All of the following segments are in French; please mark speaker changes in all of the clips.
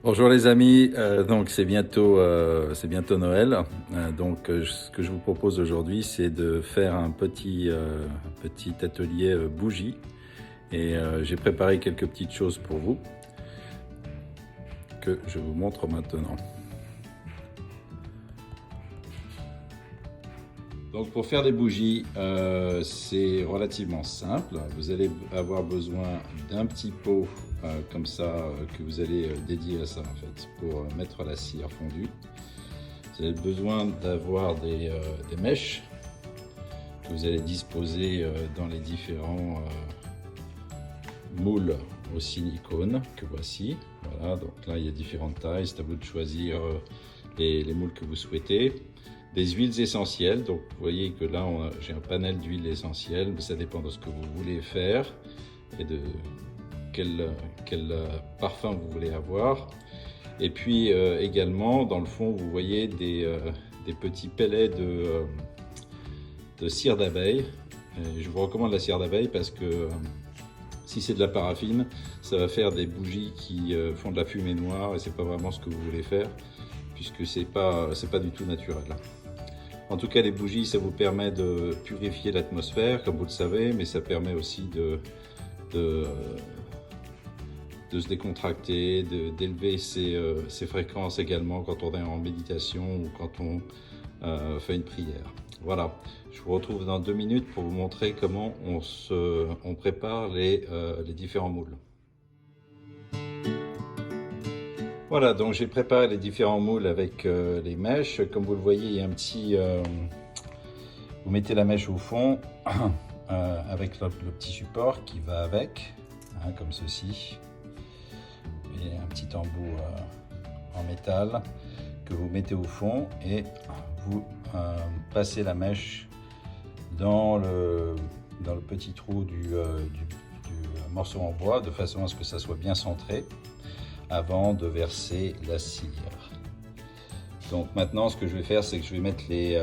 Speaker 1: Bonjour les amis, donc c'est bientôt Noël. Ce que je vous propose aujourd'hui, c'est de faire un petit atelier bougie. Et j'ai préparé quelques petites choses pour vous que je vous montre maintenant. Donc pour faire des bougies, c'est relativement simple. Vous allez avoir besoin d'un petit pot comme ça que vous allez dédier à ça en fait, pour mettre la cire fondue. Vous avez besoin d'avoir des mèches que vous allez disposer dans les différents moules au silicone que voici. Voilà, donc là il y a différentes tailles, c'est à vous de choisir les moules que vous souhaitez. Des huiles essentielles, donc vous voyez que là j'ai un panel d'huiles essentielles, mais ça dépend de ce que vous voulez faire et de quel parfum vous voulez avoir. Et puis également dans le fond vous voyez des petits pellets de cire d'abeille. Je vous recommande la cire d'abeille parce que si c'est de la paraffine, ça va faire des bougies qui font de la fumée noire et c'est pas vraiment ce que vous voulez faire puisque c'est pas du tout naturel. En tout cas, les bougies, ça vous permet de purifier l'atmosphère, comme vous le savez, mais ça permet aussi de se décontracter, d'élever ses fréquences également quand on est en méditation ou quand on fait une prière. Voilà, je vous retrouve dans 2 minutes pour vous montrer comment on prépare les différents moules. Voilà, donc j'ai préparé les différents moules avec les mèches. Comme vous le voyez, il y a un petit... vous mettez la mèche au fond avec le petit support qui va avec, hein, comme ceci. Et un petit embout en métal que vous mettez au fond et vous passez la mèche dans le petit trou du morceau en bois de façon à ce que ça soit bien centré avant de verser la cire. Donc maintenant ce que je vais faire, c'est que je vais mettre les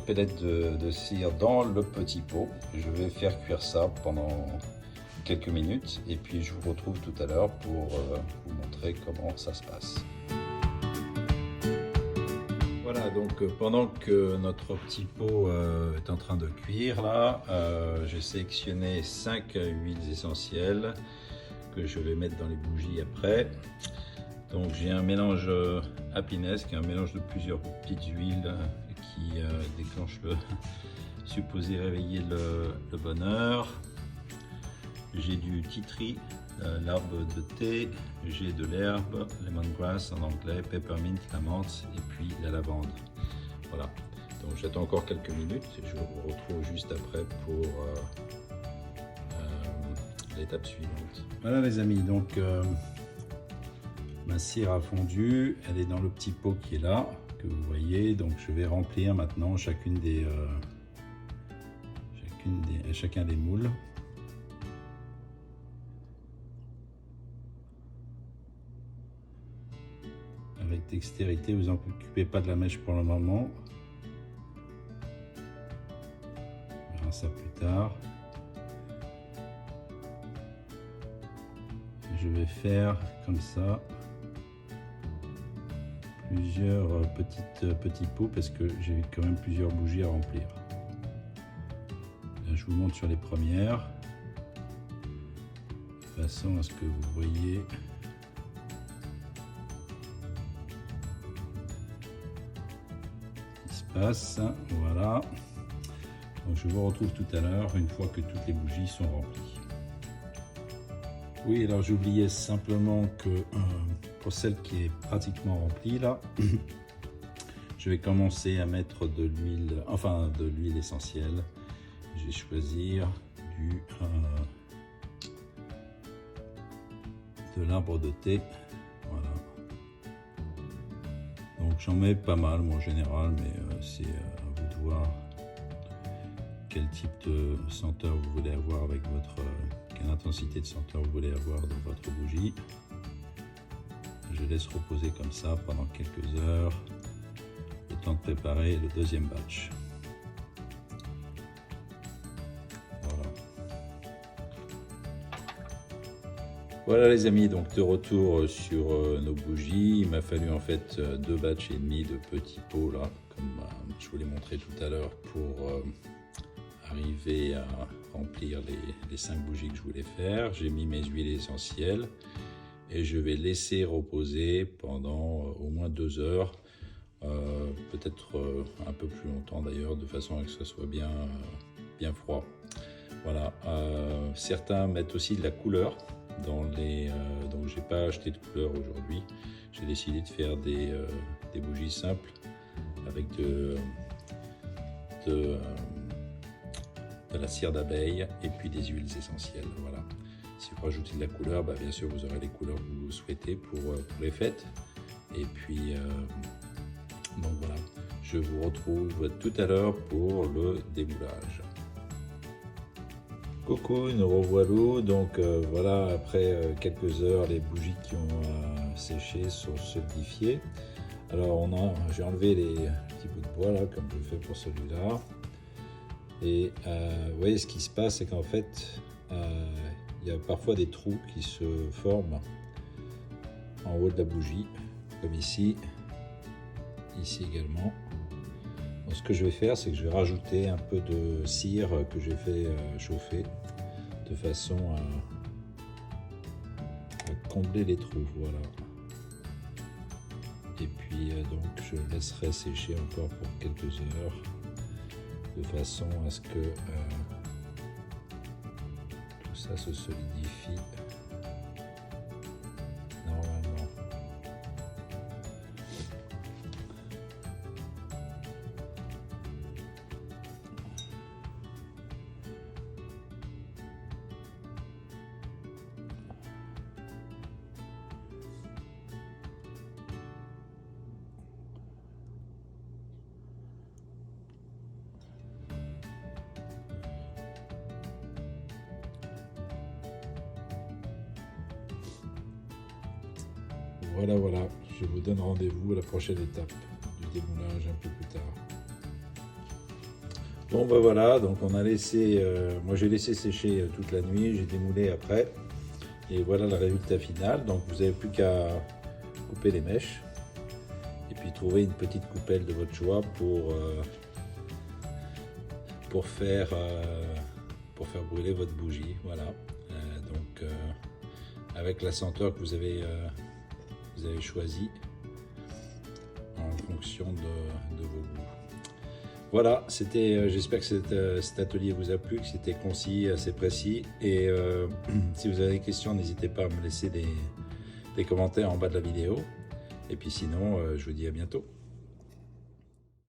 Speaker 1: pellets de cire dans le petit pot. Je vais faire cuire ça pendant quelques minutes et puis je vous retrouve tout à l'heure pour vous montrer comment ça se passe. Voilà, donc pendant que notre petit pot est en train de cuire là, j'ai sélectionné 5 huiles essentielles que je vais mettre dans les bougies après. Donc j'ai un mélange Happiness qui est un mélange de plusieurs petites huiles qui déclenche le supposé réveiller le bonheur. J'ai du tea tree, l'arbre de thé, j'ai de l'herbe, lemongrass en anglais, peppermint, la menthe et puis la lavande. Voilà, donc j'attends encore quelques minutes et je vous retrouve juste après pour l'étape suivante. Voilà les amis, donc ma cire a fondu, elle est dans le petit pot qui est là, que vous voyez. Donc je vais remplir maintenant chacun des moules. Avec dextérité, vous en occupez pas de la mèche pour le moment. On verra ça plus tard. Je vais faire comme ça plusieurs petits pots parce que j'ai quand même plusieurs bougies à remplir. Là, je vous montre sur les premières de façon à ce que vous voyez ce qui se passe. Voilà, donc je vous retrouve tout à l'heure une fois que toutes les bougies sont remplies. Oui, alors j'oubliais simplement que pour celle qui est pratiquement remplie là, je vais commencer à mettre de l'huile essentielle. Je vais choisir de l'arbre de thé. Voilà. Donc j'en mets pas mal moi, en général, mais c'est à vous de voir quel type de senteur vous voulez avoir avec quelle intensité de senteur vous voulez avoir dans votre bougie. Je laisse reposer comme ça pendant quelques heures, le temps de préparer le deuxième batch. Voilà. Voilà les amis, donc de retour sur nos bougies. Il m'a fallu en fait 2 batchs et demi de petits pots là, comme je vous l'ai montré tout à l'heure, pour arriver à remplir les 5 bougies que je voulais faire. J'ai mis mes huiles essentielles et je vais laisser reposer pendant au moins 2 heures, peut-être un peu plus longtemps d'ailleurs, de façon à ce que ce soit bien froid. Voilà, certains mettent aussi de la couleur dans les... donc j'ai pas acheté de couleur aujourd'hui, j'ai décidé de faire des bougies simples avec de la cire d'abeille et puis des huiles essentielles. Voilà. Si vous rajoutez de la couleur, bien sûr vous aurez les couleurs que vous souhaitez pour les fêtes. Et puis donc voilà, je vous retrouve tout à l'heure pour le démoulage. Coucou, nous revoilà. Donc voilà, après quelques heures, les bougies qui ont séché sont solidifiées. Alors j'ai enlevé les petits bouts de bois là, comme je le fais pour celui-là. Et vous voyez, ce qui se passe, c'est qu'en fait, il y a parfois des trous qui se forment en haut de la bougie, comme ici également. Donc, ce que je vais faire, c'est que je vais rajouter un peu de cire que j'ai fait chauffer, de façon à combler les trous, voilà. Et puis donc je laisserai sécher encore pour quelques heures, de façon à ce que tout ça se solidifie normalement. Voilà, je vous donne rendez-vous à la prochaine étape du démoulage un peu plus tard. Bon voilà, donc on a laissé, moi j'ai laissé sécher toute la nuit, j'ai démoulé après, et voilà le résultat final. Donc vous n'avez plus qu'à couper les mèches, et puis trouver une petite coupelle de votre choix pour faire brûler votre bougie. Voilà, donc avec la senteur que vous avez choisi en fonction de vos goûts. Voilà, j'espère que cet atelier vous a plu, que c'était concis, assez précis. Et si vous avez des questions, n'hésitez pas à me laisser des commentaires en bas de la vidéo. Et puis sinon, je vous dis à bientôt.